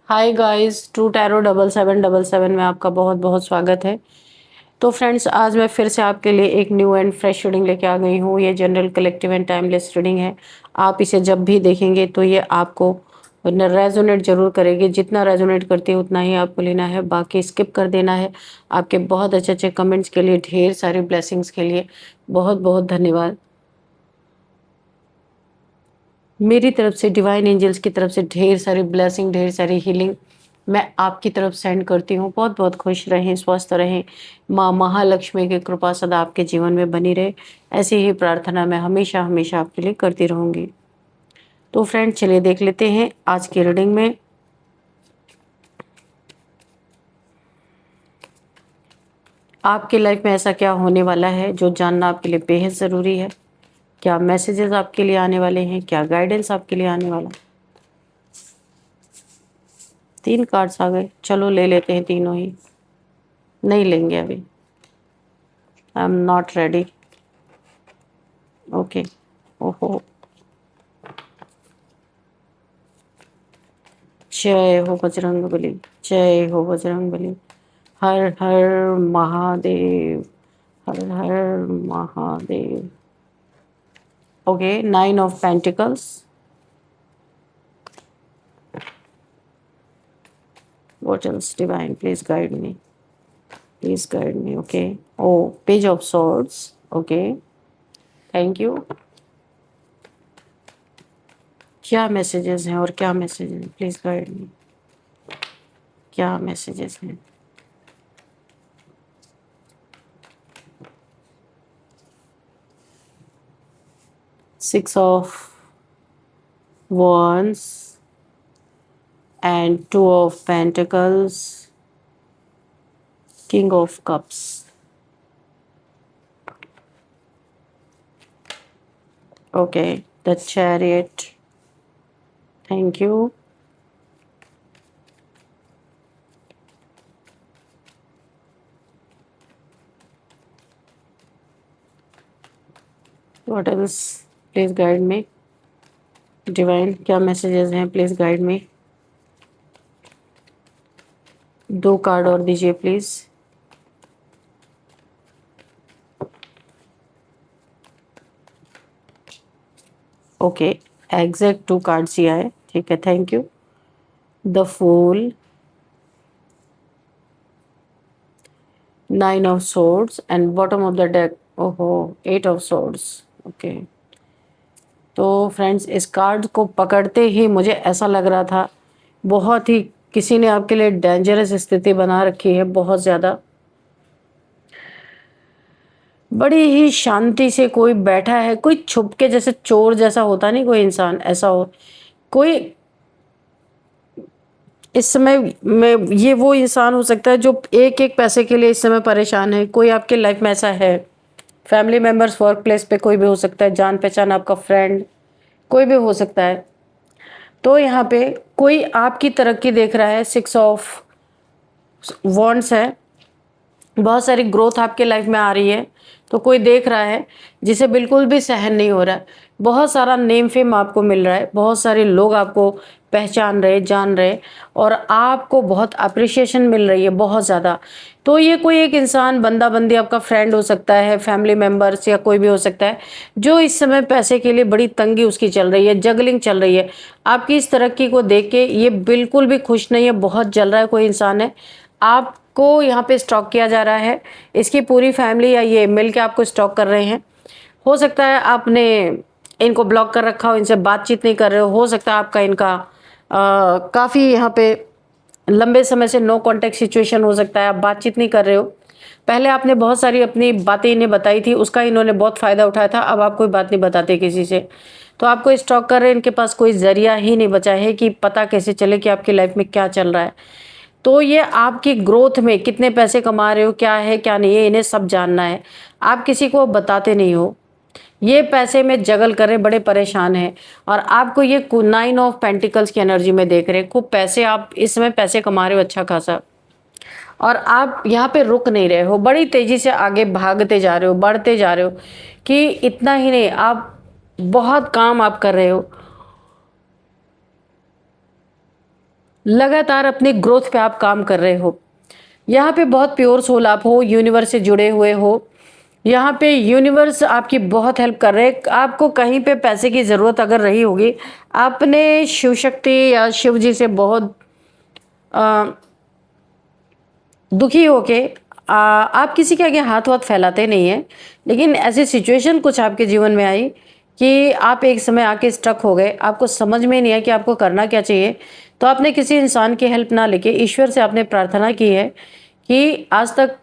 Hi guys, true tarot 7777 में आपका बहुत बहुत स्वागत है। तो फ्रेंड्स, आज मैं फिर से आपके लिए एक न्यू एंड फ्रेश रीडिंग लेके आ गई हूँ। ये general collective and timeless reading है। आप इसे जब भी देखेंगे तो ये आपको रेजोनेट जरूर करेगी। जितना रेजोनेट करती है उतना ही आपको लेना है, बाकी स्किप कर देना है। आपके बहुत अच्छे अच्छे कमेंट्स के लिए, ढेर सारी ब्लेसिंग्स के लिए बहुत बहुत धन्यवाद। मेरी तरफ से, डिवाइन एंजल्स की तरफ से ढेर सारी ब्लेसिंग, ढेर सारी हीलिंग मैं आपकी तरफ सेंड करती हूँ। बहुत बहुत खुश रहें, स्वस्थ रहें। माँ महालक्ष्मी की कृपा सदा आपके जीवन में बनी रहे, ऐसी ही प्रार्थना मैं हमेशा हमेशा आपके लिए करती रहूंगी। तो फ्रेंड, चलिए देख लेते हैं आज की रीडिंग में आपकी लाइफ में ऐसा क्या होने वाला है जो जानना आपके लिए बेहद ज़रूरी है। क्या मैसेजेस आपके लिए आने वाले हैं, क्या गाइडेंस आपके लिए आने वाला है। 3 कार्ड्स आ गए, चलो ले लेते हैं तीनों ही। नहीं लेंगे अभी, I am not ready. Okay. ओहो, जय हो बजरंग बली, जय हो बजरंग बली। हर हर महादेव, हर हर Mahadev. Okay, 9 of pentacles. What else, divine, please guide me, please guide me. Okay. Oh, page of swords. Okay, thank you। क्या मैसेजेस हैं और क्या मैसेजेस हैं, प्लीज गाइड मी। क्या मैसेजेस हैं। 6 of wands and 2 of pentacles, king of cups। Okay, the chariot, thank you। What else, please guide me, divine. क्या messages हैं, please guide me. 2 card और दीजिए प्लीज। ओके, एग्जैक्ट 2 कार्ड्स ही आए, ठीक है, thank you. The fool, 9 of swords and bottom of the deck, ओहो, 8 of swords। Okay, तो फ्रेंड्स, इस कार्ड को पकड़ते ही मुझे ऐसा लग रहा था बहुत ही किसी ने आपके लिए डेंजरस स्थिति बना रखी है, बहुत ज़्यादा। बड़ी ही शांति से कोई बैठा है, कोई छुप के, जैसे चोर जैसा होता नहीं कोई इंसान, ऐसा हो कोई। इस समय में ये वो इंसान हो सकता है जो एक एक पैसे के लिए इस समय परेशान है। कोई आपके लाइफ में ऐसा है, फैमिली मेंबर्स, वर्क प्लेस पे कोई भी हो सकता है, जान पहचान, आपका फ्रेंड, कोई भी हो सकता है। तो यहाँ पे कोई आपकी तरक्की देख रहा है। 6 of wands है, बहुत सारी ग्रोथ आपके लाइफ में आ रही है। तो कोई देख रहा है जिसे बिल्कुल भी सहन नहीं हो रहा है। बहुत सारा नेम फेम आपको मिल रहा है, बहुत सारे लोग आपको पहचान रहे, जान रहे, और आपको बहुत अप्रिशिएशन मिल रही है, बहुत ज़्यादा। तो ये कोई एक इंसान, बंदा बंदी, आपका फ्रेंड हो सकता है, फैमिली मेम्बर्स, या कोई भी हो सकता है जो इस समय पैसे के लिए बड़ी तंगी उसकी चल रही है, जगलिंग चल रही है। आपकी इस तरक्की को देख के ये बिल्कुल भी खुश नहीं है, बहुत जल रहा है कोई इंसान है। आपको यहाँ पे स्टॉक किया जा रहा है, इसकी पूरी फैमिली या ये मिल के आपको स्टॉक कर रहे हैं। हो सकता है आपने इनको ब्लॉक कर रखा हो, इनसे बातचीत नहीं कर रहे हो सकता है आपका इनका काफ़ी यहाँ पे लंबे समय से नो कांटेक्ट सिचुएशन हो सकता है, आप बातचीत नहीं कर रहे हो। पहले आपने बहुत सारी अपनी बातें इन्हें बताई थी, उसका इन्होंने बहुत फ़ायदा उठाया था, अब आप कोई बात नहीं बताते किसी से। तो आपको स्टॉक कर रहे हैं, इनके पास कोई ज़रिया ही नहीं बचा है कि पता कैसे चले कि आपकी लाइफ में क्या चल रहा है। तो ये आपकी ग्रोथ में कितने पैसे कमा रहे हो, क्या है क्या नहीं है, इन्हें सब जानना है। आप किसी को बताते नहीं हो। ये पैसे में जगल कर रहे, बड़े परेशान हैं, और आपको ये 9 ऑफ पेंटिकल्स की एनर्जी में देख रहे हैं। खूब पैसे, आप इस समय पैसे कमा रहे हो अच्छा खासा, और आप यहाँ पे रुक नहीं रहे हो, बड़ी तेजी से आगे भागते जा रहे हो, बढ़ते जा रहे हो। कि इतना ही नहीं, आप बहुत काम आप कर रहे हो। लगातार अपनी ग्रोथ पे आप काम कर रहे हो। यहाँ पे बहुत प्योर सोल आप हो, यूनिवर्स से जुड़े हुए हो। यहाँ पे यूनिवर्स आपकी बहुत हेल्प कर रहे हैं। आपको कहीं पे पैसे की ज़रूरत अगर रही होगी, आपने शिव शक्ति या शिव जी से बहुत अ, दुखी होके आप किसी के आगे हाथ वाथ फैलाते नहीं हैं, लेकिन ऐसी सिचुएशन कुछ आपके जीवन में आई कि आप एक समय आके स्टक हो गए, आपको समझ में नहीं आया कि आपको करना क्या चाहिए। तो आपने किसी इंसान की हेल्प ना लेके ईश्वर से आपने प्रार्थना की है कि आज तक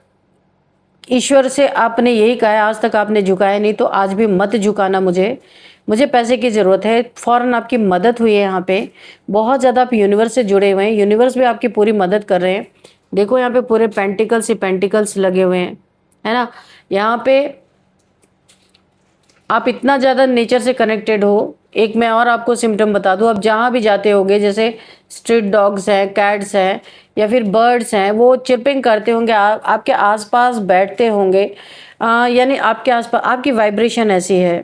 ईश्वर से आपने यही कहा है, आज तक आपने झुकाया नहीं तो आज भी मत झुकाना मुझे। मुझे पैसे की ज़रूरत है। फ़ौरन आपकी मदद हुई है यहाँ पे। बहुत ज़्यादा आप यूनिवर्स से जुड़े हुए हैं, यूनिवर्स भी आपकी पूरी मदद कर रहे हैं। देखो यहाँ पे पूरे पेंटिकल्स ही पेंटिकल्स लगे हुए हैं, है ना? यहाँ पे आप इतना ज़्यादा नेचर से कनेक्टेड हो। एक मैं और आपको सिम्पटम बता दूँ, आप जहाँ भी जाते होगे, जैसे स्ट्रीट डॉग्स हैं, कैट्स हैं या फिर बर्ड्स हैं, वो चिर्पिंग करते होंगे, आपके आसपास बैठते होंगे। यानी आपके आसपास आपकी वाइब्रेशन ऐसी है।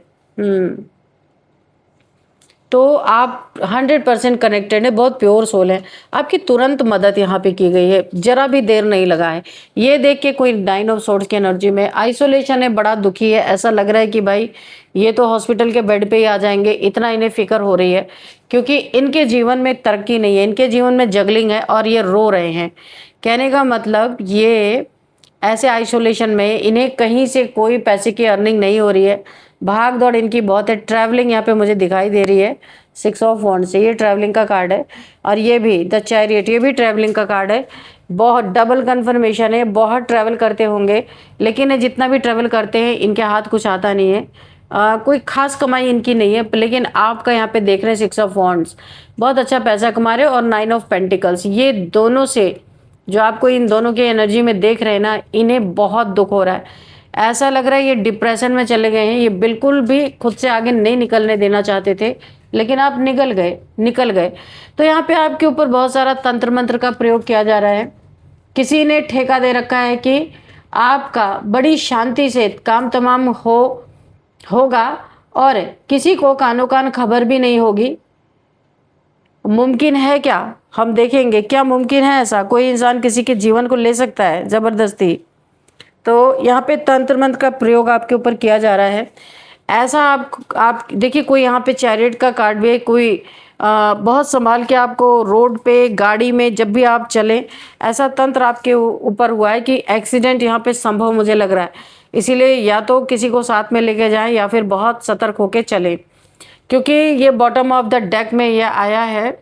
तो आप 100% कनेक्टेड है, बहुत प्योर सोल है। आपकी तुरंत मदद यहाँ पे की गई है, जरा भी देर नहीं लगा है। ये देख के कोई 9 ऑफ सोर्ड्स की एनर्जी में आइसोलेशन है, बड़ा दुखी है, ऐसा लग रहा है कि भाई ये तो हॉस्पिटल के बेड पे ही आ जाएंगे, इतना इन्हें फिक्र हो रही है, क्योंकि इनके जीवन में तरक्की नहीं है, इनके जीवन में जगलिंग है और ये रो रहे हैं। कहने का मतलब ये ऐसे आइसोलेशन में इन्हें कहीं से कोई पैसे की अर्निंग नहीं हो रही है, भाग दौड़ इनकी बहुत है। ट्रैवलिंग यहाँ पे मुझे दिखाई दे रही है 6 ऑफ वॉन्ड्स से, ये ट्रैवलिंग का कार्ड है। और ये भी द चैरियट, ये भी ट्रैवलिंग का कार्ड है। बहुत डबल कन्फर्मेशन है, बहुत ट्रैवल करते होंगे, लेकिन ये जितना भी ट्रैवल करते हैं इनके हाथ कुछ आता नहीं है। कोई खास कमाई इनकी नहीं है, लेकिन आपका यहाँ पे देख रहे हैं 6 ऑफ वॉन्ड्स, बहुत अच्छा पैसा कमा रहे हो। और 9 ऑफ पेंटिकल्स, ये दोनों से जो आपको इन दोनों की एनर्जी में देख रहे हैं ना, इन्हें बहुत दुख हो रहा है। ऐसा लग रहा है ये डिप्रेशन में चले गए हैं, ये बिल्कुल भी खुद से आगे नहीं निकलने देना चाहते थे, लेकिन आप निकल गए। तो यहाँ पे आपके ऊपर बहुत सारा तंत्र मंत्र का प्रयोग किया जा रहा है। किसी ने ठेका दे रखा है कि आपका बड़ी शांति से काम तमाम होगा और किसी को कानो कान खबर भी नहीं होगी। मुमकिन है क्या? हम देखेंगे क्या मुमकिन है। ऐसा कोई इंसान किसी के जीवन को ले सकता है जबरदस्ती? तो यहाँ पे तंत्र मंत्र का प्रयोग आपके ऊपर किया जा रहा है। ऐसा आप देखिए, कोई यहाँ पे चैरियट का कार्ड भी है। कोई बहुत संभाल के आपको रोड पे गाड़ी में जब भी आप चलें, ऐसा तंत्र आपके ऊपर हुआ है कि एक्सीडेंट यहाँ पे संभव मुझे लग रहा है। इसीलिए या तो किसी को साथ में लेके जाएं या फिर बहुत सतर्क होके चलें, क्योंकि ये बॉटम ऑफ द डेक में ये आया है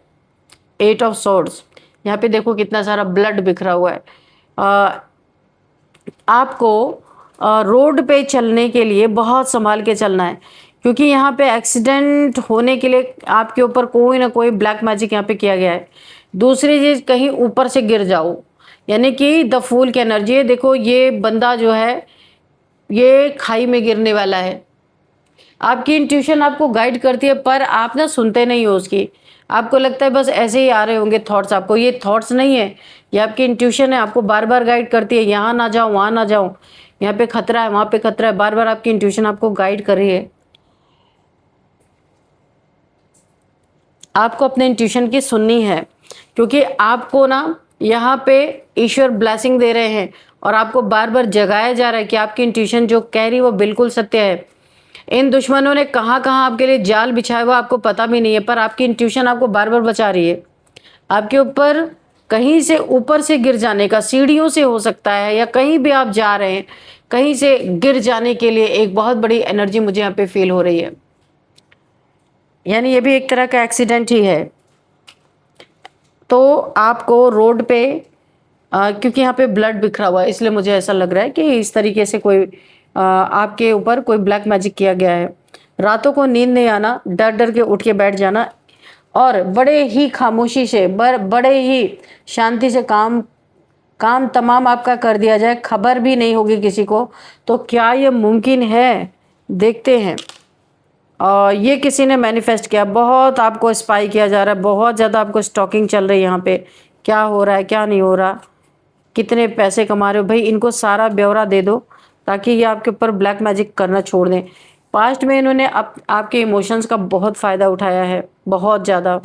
8 ऑफ सोर्ड्स। यहाँ पे देखो कितना सारा ब्लड बिखरा हुआ है। आपको रोड पे चलने के लिए बहुत संभाल के चलना है, क्योंकि यहाँ पे एक्सीडेंट होने के लिए आपके ऊपर कोई ना कोई ब्लैक मैजिक यहाँ पे किया गया है। दूसरी चीज़, कहीं ऊपर से गिर जाओ, यानी कि द फूल की एनर्जी है। देखो ये बंदा जो है ये खाई में गिरने वाला है। आपकी इंट्यूशन आपको गाइड करती है, पर आप ना सुनते नहीं हो उसकी। आपको लगता है बस ऐसे ही आ रहे होंगे थॉट्स आपको। ये थॉट्स नहीं है, ये आपकी इंट्यूशन है, आपको बार बार गाइड करती है, यहाँ ना जाओ, वहाँ ना जाओ, यहाँ पे खतरा है, वहाँ पे खतरा है। बार बार आपकी इंट्यूशन आपको गाइड कर रही है। आपको अपने इंट्यूशन की सुननी है, क्योंकि आपको ना यहाँ पे ईश्वर ब्लेसिंग दे रहे हैं और आपको बार बार जगाया जा रहा है कि आपकी इंट्यूशन जो कह रही है वो बिल्कुल सत्य है। इन दुश्मनों ने कहाँ कहाँ आपके लिए जाल बिछाया हुआ आपको पता भी नहीं है, पर आपकी इंट्यूशन आपको बार बार बचा रही है। आपके ऊपर कहीं से ऊपर से गिर जाने का, सीढ़ियों से हो सकता है, या कहीं भी आप जा रहे हैं कहीं से गिर जाने के लिए एक बहुत बड़ी एनर्जी मुझे यहाँ पे फील हो रही है। यानी ये भी एक तरह का एक्सीडेंट ही है। तो आपको रोड पे क्योंकि यहाँ पे ब्लड बिखरा हुआ है, इसलिए मुझे ऐसा लग रहा है कि इस तरीके से कोई आपके ऊपर कोई ब्लैक मैजिक किया गया है। रातों को नींद नहीं आना, डर डर के उठ के बैठ जाना और बड़े ही खामोशी से बड़े ही शांति से काम तमाम आपका कर दिया जाए, खबर भी नहीं होगी किसी को। तो क्या ये मुमकिन है? देखते हैं। और ये किसी ने मैनिफेस्ट किया, बहुत आपको स्पाई किया जा रहा है, बहुत ज़्यादा आपको स्टॉकिंग चल रही है। यहाँ पे क्या हो रहा है, क्या नहीं हो रहा, कितने पैसे कमा रहे हो, भाई इनको सारा ब्यौरा दे दो ताकि ये आपके ऊपर ब्लैक मैजिक करना छोड़ दें। पास्ट में इन्होंने आपके इमोशंस का बहुत फ़ायदा उठाया है, बहुत ज़्यादा।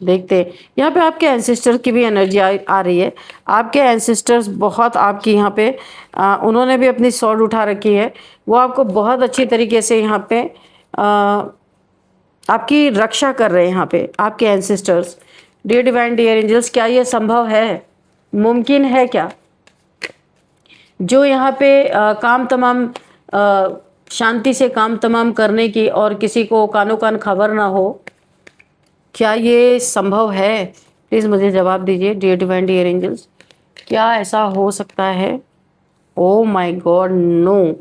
देखते हैं यहाँ पे आपके एंसेस्टर की भी एनर्जी आ रही है। आपके एंसेस्टर्स बहुत आपकी यहाँ पे उन्होंने भी अपनी स्वॉर्ड उठा रखी है। वो आपको बहुत अच्छी तरीके से यहाँ पे आपकी रक्षा कर रहे हैं यहाँ पे आपके ancestors. Dear divine dear angels, क्या ये संभव है, मुमकिन है क्या, जो यहाँ पे काम तमाम शांति से काम तमाम करने की और किसी को कानो कान खबर ना हो, क्या ये संभव है? प्लीज़ मुझे जवाब दीजिए डियर डिवाइन डियर एंजल्स, क्या ऐसा हो सकता है? ओ माय गॉड, नो,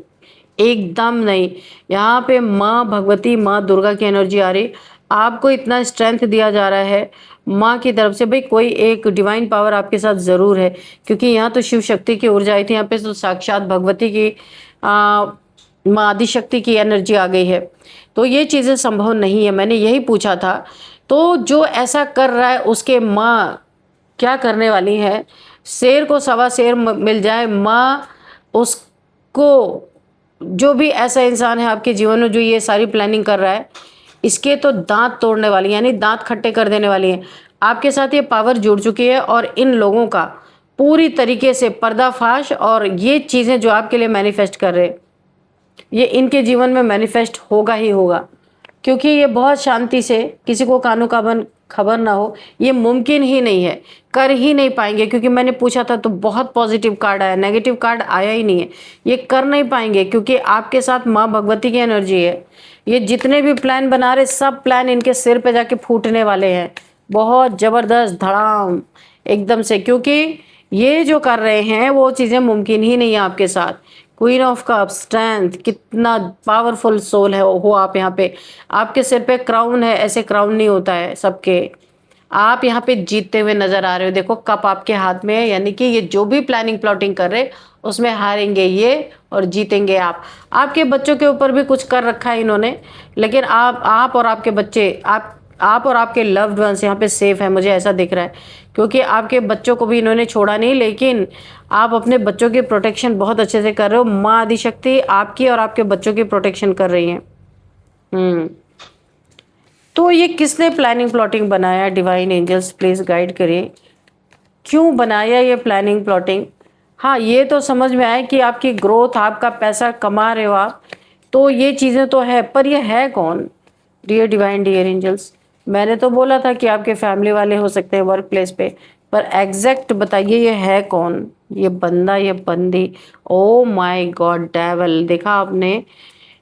एकदम नहीं। यहाँ पे माँ भगवती, माँ दुर्गा की एनर्जी आ रही। आपको इतना स्ट्रेंथ दिया जा रहा है माँ की तरफ से। भाई कोई एक डिवाइन पावर आपके साथ ज़रूर है, क्योंकि यहाँ तो शिव शक्ति की ऊर्जा आई थी, यहाँ पे तो साक्षात भगवती की माँ आदिशक्ति की एनर्जी आ गई है। तो ये चीज़ें संभव नहीं है, मैंने यही पूछा था। तो जो ऐसा कर रहा है उसके माँ क्या करने वाली है? शेर को सवा शेर मिल जाए, माँ उसको, जो भी ऐसा इंसान है आपके जीवन में जो ये सारी प्लानिंग कर रहा है, इसके तो दांत तोड़ने वाली, यानी दांत खट्टे कर देने वाली है। आपके साथ ये पावर जुड़ चुकी है और इन लोगों का पूरी तरीके से पर्दाफाश, और ये चीज़ें जो आपके लिए मैनिफेस्ट कर रहे हैं, ये इनके जीवन में मैनिफेस्ट होगा ही होगा, क्योंकि ये बहुत शांति से, किसी को कानो काबन खबर ना हो, ये मुमकिन ही नहीं है, कर ही नहीं पाएंगे। क्योंकि मैंने पूछा था तो बहुत पॉजिटिव कार्ड आया, नेगेटिव कार्ड आया ही नहीं है। ये कर नहीं पाएंगे क्योंकि आपके साथ माँ भगवती की एनर्जी है। ये जितने भी प्लान बना रहे, सब प्लान इनके सिर पे जाके फूटने वाले हैं, बहुत ज़बरदस्त धड़ाम एकदम से, क्योंकि ये जो कर रहे हैं वो चीज़ें मुमकिन ही नहीं है आपके साथ। क्वीन ऑफ कप, स्ट्रेंथ, कितना पावरफुल सोल है हो आप यहाँ पे। आपके सिर पे क्राउन है, ऐसे क्राउन नहीं होता है सबके। आप यहाँ पे जीतते हुए नजर आ रहे हो, देखो कप आपके हाथ में है, यानी कि ये जो भी प्लानिंग प्लॉटिंग कर रहे उसमें हारेंगे ये और जीतेंगे आप। आपके बच्चों के ऊपर भी कुछ कर रखा है इन्होंने, लेकिन आप और आपके बच्चे, आप और आपके लव्ड वंस यहाँ पे सेफ है, मुझे ऐसा दिख रहा है। क्योंकि आपके बच्चों को भी इन्होंने छोड़ा नहीं, लेकिन आप अपने बच्चों की प्रोटेक्शन बहुत अच्छे से कर रहे हो। माँ आदिशक्ति आपकी और आपके बच्चों की प्रोटेक्शन कर रही है। तो ये किसने प्लानिंग प्लॉटिंग बनाया? डिवाइन एंजल्स प्लीज गाइड करिए, क्यों बनाया ये प्लानिंग प्लॉटिंग? हाँ, ये तो समझ में आया कि आपकी ग्रोथ, आपका पैसा कमा रहे हो आप, तो ये चीज़ें तो है, पर ये है कौन? डियर डिवाइन डियर एंजल्स, मैंने तो बोला था कि आपके फैमिली वाले हो सकते हैं वर्क प्लेस पे, पर एग्जैक्ट बताइए ये है कौन, ये बंदा, ये बंदी? ओ माय गॉड, डेविल, देखा आपने?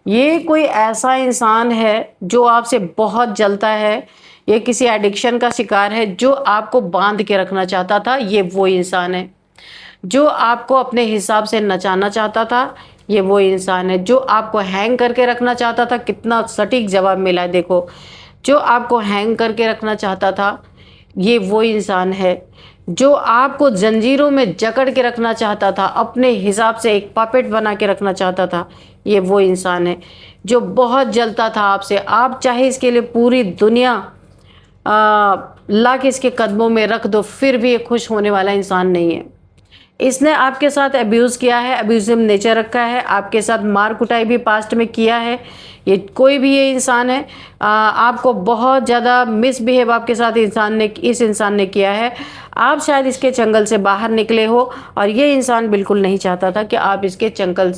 ये कोई ऐसा इंसान है जो आपसे बहुत जलता है, ये किसी एडिक्शन का शिकार है, जो आपको बांध के रखना चाहता था, ये वो इंसान है। जो आपको अपने हिसाब से नचाना चाहता था, ये वो इंसान है। जो आपको हैंग करके रखना चाहता था, कितना सटीक जवाब मिला है देखो, जो आपको हैंग करके रखना चाहता था, ये वो इंसान है। जो आपको जंजीरों में जकड़ के रखना चाहता था, अपने हिसाब से एक पपेट बना के रखना चाहता था, ये वो इंसान है। जो बहुत जलता था आपसे, आप चाहे इसके लिए पूरी दुनिया ला के इसके कदमों में रख दो, फिर भी ये खुश होने वाला इंसान नहीं है। इसने आपके साथ अब्यूज़ किया है, अब्यूजिव नेचर रखा है, आपके साथ मार कुटाई भी पास्ट में किया है। ये कोई भी ये इंसान है, आपको बहुत ज़्यादा मिसबिहेव आपके साथ इस इंसान ने किया है। आप शायद इसके चंगल से बाहर निकले हो, और ये इंसान बिल्कुल नहीं चाहता था कि आप इसके चंगल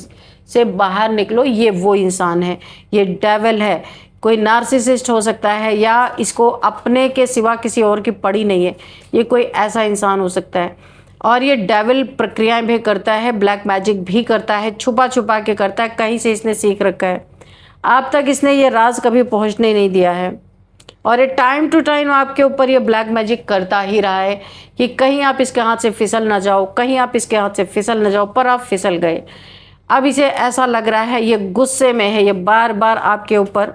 से बाहर निकलो। ये वो इंसान है, ये डेविल है। कोई नार्सिसिस्ट हो सकता है, या इसको अपने के सिवा किसी और की पड़ी नहीं है, ये कोई ऐसा इंसान हो सकता है। और ये डेविल प्रक्रियाएं भी करता है, ब्लैक मैजिक भी करता है, छुपा छुपा के करता है, कहीं से इसने सीख रखा है। आप तक इसने ये राज कभी पहुंचने नहीं दिया है, और ये टाइम टू टाइम आपके ऊपर ये ब्लैक मैजिक करता ही रहा है कि कहीं आप इसके हाथ से फिसल ना जाओ, कहीं आप इसके हाथ से फिसल ना जाओ, पर आप फिसल गए। अब इसे ऐसा लग रहा है, ये गुस्से में है, ये बार बार आपके ऊपर,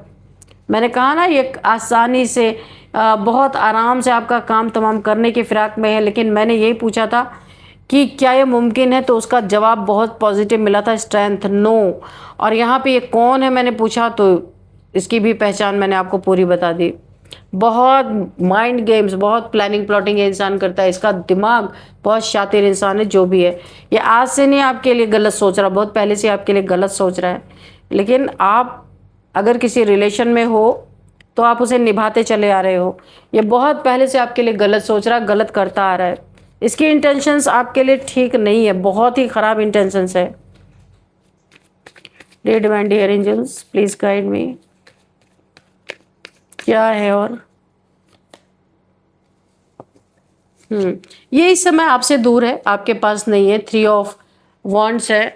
मैंने कहा ना, ये आसानी से बहुत आराम से आपका काम तमाम करने की फिराक में है। लेकिन मैंने यही पूछा था कि क्या ये मुमकिन है, तो उसका जवाब बहुत पॉजिटिव मिला था, स्ट्रेंथ, नो। और यहाँ पे ये कौन है मैंने पूछा, तो इसकी भी पहचान मैंने आपको पूरी बता दी। बहुत माइंड गेम्स, बहुत प्लानिंग प्लॉटिंग ये इंसान करता है, इसका दिमाग बहुत शातिर इंसान है। जो भी है, ये आज से नहीं आपके लिए गलत सोच रहा, बहुत पहले से आपके लिए गलत सोच रहा है। लेकिन आप अगर किसी रिलेशन में हो, तो आप उसे निभाते चले आ रहे हो। ये बहुत पहले से आपके लिए गलत सोच रहा है, गलत करता आ रहा है। इसकी इंटेंशंस आपके लिए ठीक नहीं है, बहुत ही खराब इंटेंशंस है। Dear divine dear angels, please guide me, क्या है? और ये इस समय आपसे दूर है, आपके पास नहीं है। 3 ऑफ वॉन्ड्स है।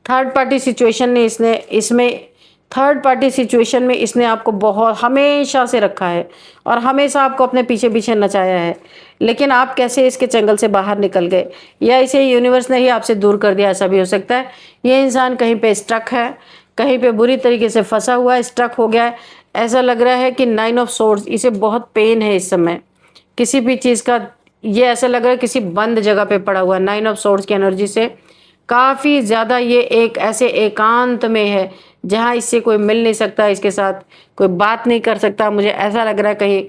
थर्ड पार्टी सिचुएशन ने इसमें थर्ड पार्टी सिचुएशन में इसने आपको बहुत हमेशा से रखा है और हमेशा आपको अपने पीछे पीछे नचाया है। लेकिन आप कैसे इसके चंगल से बाहर निकल गए, या इसे यूनिवर्स ने ही आपसे दूर कर दिया, ऐसा भी हो सकता है। ये इंसान कहीं पे स्ट्रक है, कहीं पे बुरी तरीके से फंसा हुआ है, स्ट्रक हो गया है। ऐसा लग रहा है कि 9 ऑफ सोर्ड्स, इसे बहुत पेन है इस समय किसी भी चीज़ का। ये ऐसा लग रहा है किसी बंद जगह पे पड़ा हुआ है। 9 ऑफ सोर्ड्स की एनर्जी से काफ़ी ज़्यादा ये एक ऐसे एकांत में है जहाँ इससे कोई मिल नहीं सकता, इसके साथ कोई बात नहीं कर सकता। मुझे ऐसा लग रहा है कहीं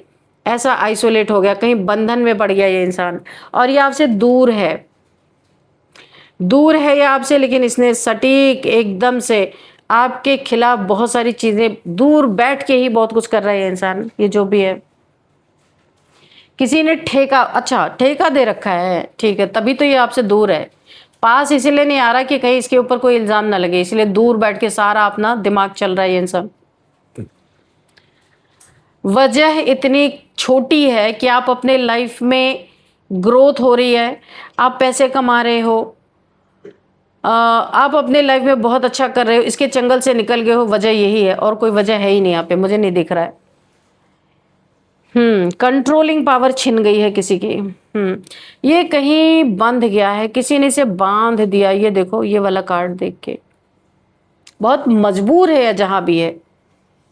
ऐसा आइसोलेट हो गया, कहीं बंधन में पड़ गया ये इंसान, और ये आपसे दूर है, दूर है ये आपसे। लेकिन इसने सटीक एकदम से आपके खिलाफ बहुत सारी चीज़ें, दूर बैठ के ही बहुत कुछ कर रहा है ये इंसान। ये जो भी है, किसी ने ठेका, अच्छा ठेका दे रखा है, ठीक है, तभी तो ये आपसे दूर है। पास इसीलिए नहीं आ रहा कि कहीं इसके ऊपर कोई इल्जाम ना लगे, इसलिए दूर बैठ के सारा अपना दिमाग चल रहा है ये सब। वजह इतनी छोटी है कि आप अपने लाइफ में ग्रोथ हो रही है, आप पैसे कमा रहे हो, आप अपने लाइफ में बहुत अच्छा कर रहे हो, इसके चंगल से निकल गए हो। वजह यही है और कोई वजह है ही नहीं यहाँ पे, मुझे नहीं दिख रहा है। कंट्रोलिंग पावर छिन गई है किसी की। ये कहीं बंध गया है, किसी ने इसे बांध दिया। ये देखो, ये वाला कार्ड देख के बहुत मजबूर है, या जहां भी है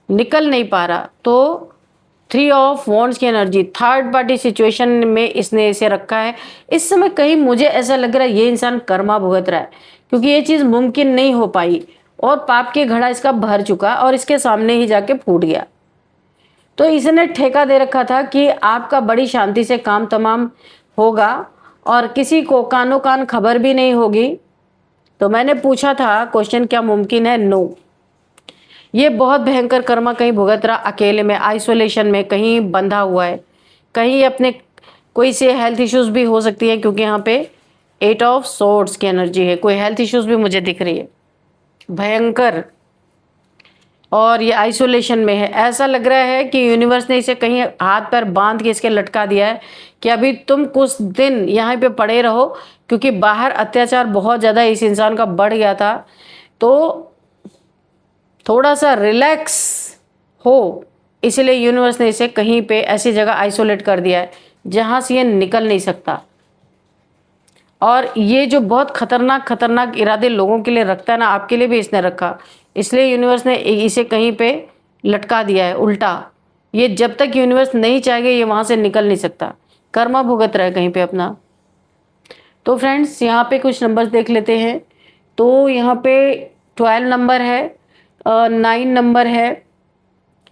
निकल नहीं पा रहा। तो 3 ऑफ वॉन्ड्स की एनर्जी, थर्ड पार्टी सिचुएशन में इसने इसे रखा है। इस समय कहीं मुझे ऐसा लग रहा है ये इंसान कर्मा भुगत रहा है, क्योंकि ये चीज मुमकिन नहीं हो पाई और पाप के घड़ा इसका भर चुका और इसके सामने ही जाके फूट गया। तो इसने ठेका दे रखा था कि आपका बड़ी शांति से काम तमाम होगा और किसी को कानो कान खबर भी नहीं होगी। तो मैंने पूछा था क्वेश्चन, क्या मुमकिन है? नो। ये बहुत भयंकर कर्मा कहीं भुगत रहा, अकेले में, आइसोलेशन में, कहीं बंधा हुआ है, कहीं अपने कोई से हेल्थ इश्यूज भी हो सकती है, क्योंकि यहाँ पे 8 ऑफ सोर्ड्स की एनर्जी है। कोई हेल्थ इश्यूज भी मुझे दिख रही है भयंकर, और ये आइसोलेशन में है। ऐसा लग रहा है कि यूनिवर्स ने इसे कहीं हाथ पैर बांध के इसके लटका दिया है कि अभी तुम कुछ दिन यहाँ पे पड़े रहो, क्योंकि बाहर अत्याचार बहुत ज़्यादा इस इंसान का बढ़ गया था। तो थोड़ा सा रिलैक्स हो, इसलिए यूनिवर्स ने इसे कहीं पे ऐसी जगह आइसोलेट कर दिया है जहाँ से ये निकल नहीं सकता। और ये जो बहुत खतरनाक खतरनाक इरादे लोगों के लिए रखता है ना, आपके लिए भी इसने रखा, इसलिए यूनिवर्स ने इसे कहीं पे लटका दिया है उल्टा। ये जब तक यूनिवर्स नहीं चाहेगा ये वहाँ से निकल नहीं सकता, कर्मा भुगत रहा है कहीं पे अपना। तो फ्रेंड्स, यहाँ पे कुछ नंबर्स देख लेते हैं। तो यहाँ पे 12 नंबर है, 9 नंबर है,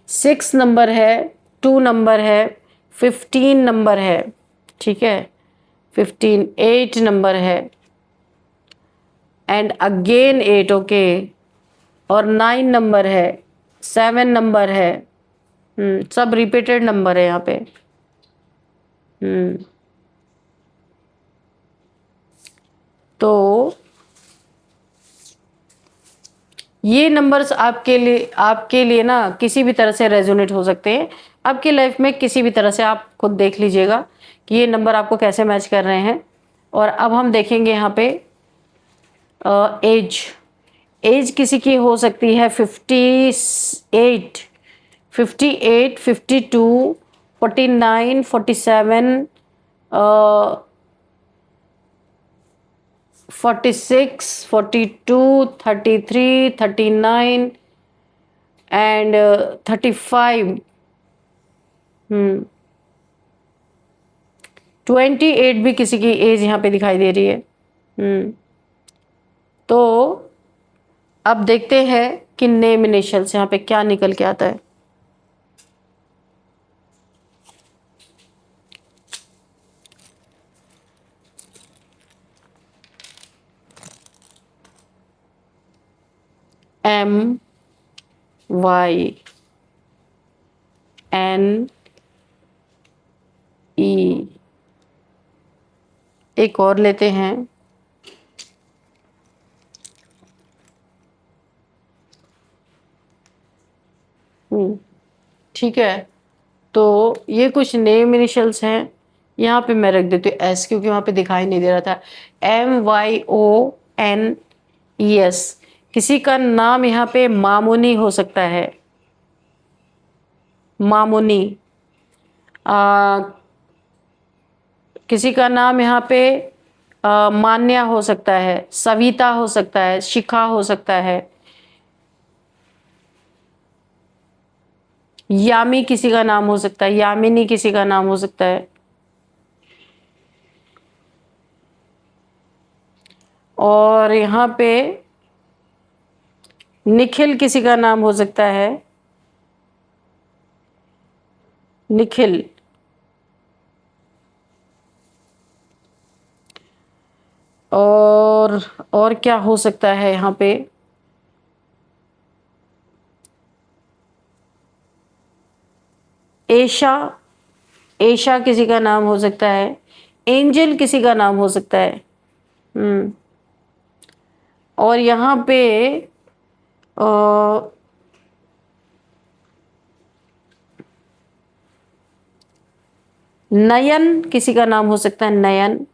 6 नंबर है, 2 नंबर है, 15 नंबर है, ठीक है, 15, 8 नंबर है, एंड अगेन 8, ओके, और 9 नंबर है, 7 नंबर है। सब रिपीटेड नंबर है यहाँ पे। तो ये नंबर्स आपके लिए ना किसी भी तरह से रेजोनेट हो सकते हैं आपकी लाइफ में, किसी भी तरह से। आप खुद देख लीजिएगा कि ये नंबर आपको कैसे मैच कर रहे हैं। और अब हम देखेंगे यहाँ पे एज किसी की हो सकती है 58, 58, 52, 49, 47, 46, 42, 33, 39 एंड 35, 28 भी किसी की एज यहाँ पे दिखाई दे रही है। तो अब देखते हैं कि नेम इनिशियल्स यहाँ पे क्या निकल के आता है। MY, एक और लेते हैं। ठीक है, तो ये कुछ नेम इनिशियल्स हैं। यहाँ पे मैं रख देती हूँ एस, क्योंकि वहाँ पे दिखाई नहीं दे रहा था। MYONES। किसी का नाम यहाँ पे मामुनी हो सकता है, मामुनी। किसी का नाम यहाँ पे मान्या हो सकता है, सविता हो सकता है, शिखा हो सकता है, यामी किसी का नाम हो सकता है, यामिनी किसी का नाम हो सकता है, और यहाँ पे निखिल किसी का नाम हो सकता है, निखिल। और क्या हो सकता है यहाँ पे? एशा, एशा किसी का नाम हो सकता है, एंजल किसी का नाम हो सकता है। और यहाँ पे नयन किसी का नाम हो सकता है, नयन।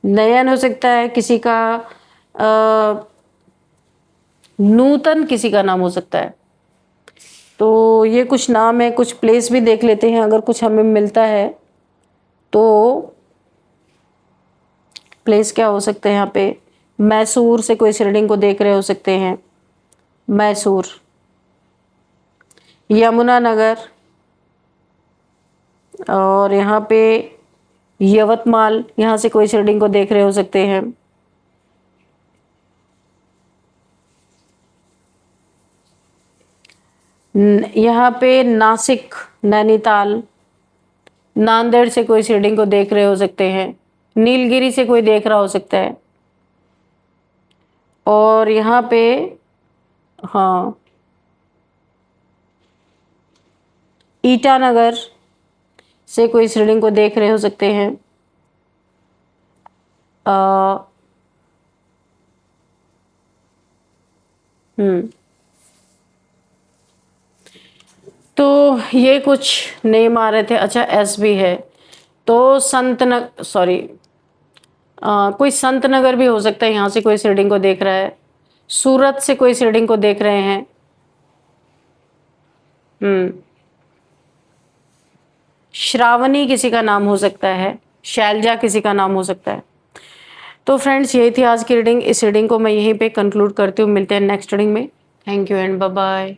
नयन हो सकता है किसी का, नूतन किसी का नाम हो सकता है। तो ये कुछ नाम है, कुछ प्लेस भी देख लेते हैं, अगर कुछ हमें मिलता है तो। प्लेस क्या हो सकते हैं यहाँ पे? मैसूर से कोई रीडिंग को देख रहे हो सकते हैं, मैसूर। यमुनानगर, और यहाँ पे यवतमाल, यहाँ से कोई रीडिंग को देख रहे हो सकते हैं। यहाँ पे नासिक, नैनीताल, नांदेड़ से कोई रीडिंग को देख रहे हो सकते हैं, नीलगिरी से कोई देख रहा हो सकता है। और यहाँ पे हाँ, ईटानगर से कोई रीडिंग को देख रहे हो सकते हैं। तो ये कुछ नेम आ रहे थे। अच्छा, एस भी है, तो कोई संत नगर भी हो सकता है, यहाँ से कोई रीडिंग को देख रहा है। सूरत से कोई रीडिंग को देख रहे हैं। श्रावणी किसी का नाम हो सकता है, शैलजा किसी का नाम हो सकता है। तो फ्रेंड्स, यही थी आज की रीडिंग। इस रीडिंग को मैं यहीं पे कंक्लूड करती हूँ। मिलते हैं नेक्स्ट रीडिंग में। Thank you and bye bye.